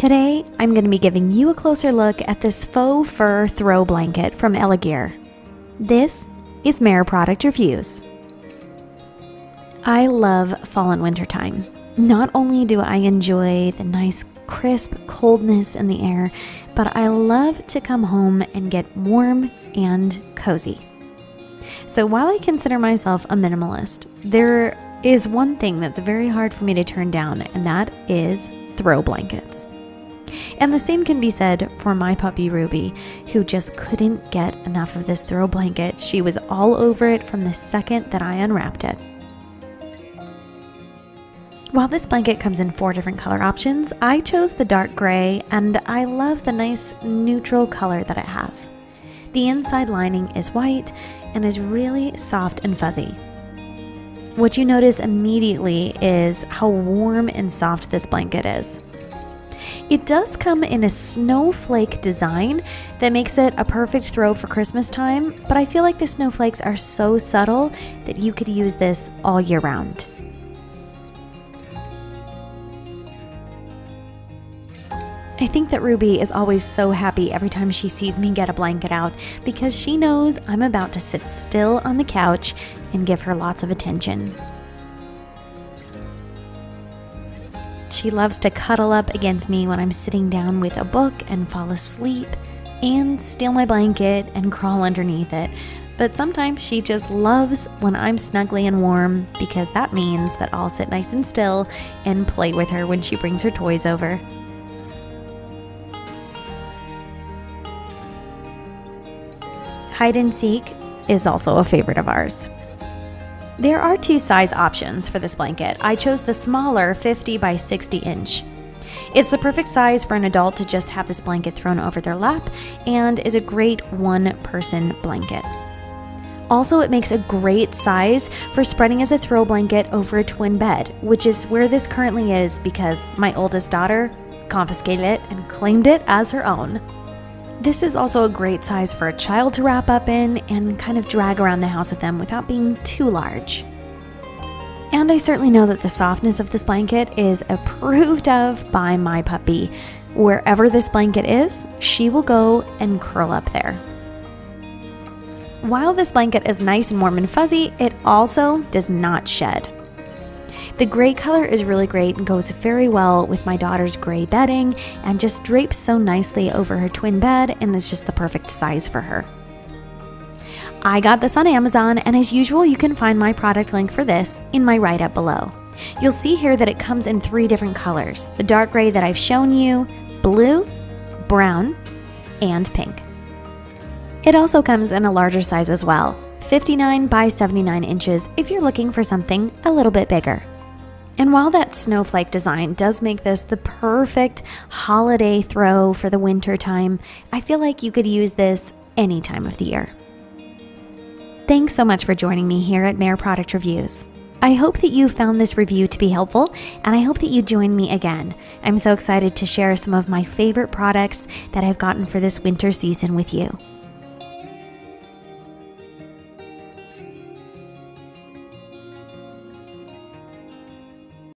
Today, I'm going to be giving you a closer look at this faux fur throw blanket from Elegear. This is Mare Product Reviews. I love fall and winter time. Not only do I enjoy the nice crisp coldness in the air, but I love to come home and get warm and cozy. So while I consider myself a minimalist, there is one thing that's very hard for me to turn down, and that is throw blankets. And the same can be said for my puppy Ruby, who just couldn't get enough of this throw blanket. She was all over it from the second that I unwrapped it. While this blanket comes in 4 different color options, I chose the dark gray, and I love the nice neutral color that it has. The inside lining is white and is really soft and fuzzy. What you notice immediately is how warm and soft this blanket is. It does come in a snowflake design that makes it a perfect throw for Christmas time, but I feel like the snowflakes are so subtle that you could use this all year round. I think that Ruby is always so happy every time she sees me get a blanket out because she knows I'm about to sit still on the couch and give her lots of attention. She loves to cuddle up against me when I'm sitting down with a book and fall asleep, and steal my blanket and crawl underneath it. But sometimes she just loves when I'm snuggly and warm because that means that I'll sit nice and still and play with her when she brings her toys over. Hide and seek is also a favorite of ours. There are 2 size options for this blanket. I chose the smaller 50 by 60 inch. It's the perfect size for an adult to just have this blanket thrown over their lap and is a great 1-person blanket. Also, it makes a great size for spreading as a throw blanket over a twin bed, which is where this currently is because my oldest daughter confiscated it and claimed it as her own. This is also a great size for a child to wrap up in and kind of drag around the house with them without being too large. And I certainly know that the softness of this blanket is approved of by my puppy. Wherever this blanket is, she will go and curl up there. While this blanket is nice and warm and fuzzy, it also does not shed. The gray color is really great and goes very well with my daughter's gray bedding and just drapes so nicely over her twin bed and is just the perfect size for her. I got this on Amazon, and as usual, you can find my product link for this in my write-up below. You'll see here that it comes in 3 different colors: the dark gray that I've shown you, blue, brown, and pink. It also comes in a larger size as well, 59 by 79 inches if you're looking for something a little bit bigger. And while that snowflake design does make this the perfect holiday throw for the winter time, I feel like you could use this any time of the year. Thanks so much for joining me here at Mare Product Reviews. I hope that you found this review to be helpful, and I hope that you join me again. I'm so excited to share some of my favorite products that I've gotten for this winter season with you.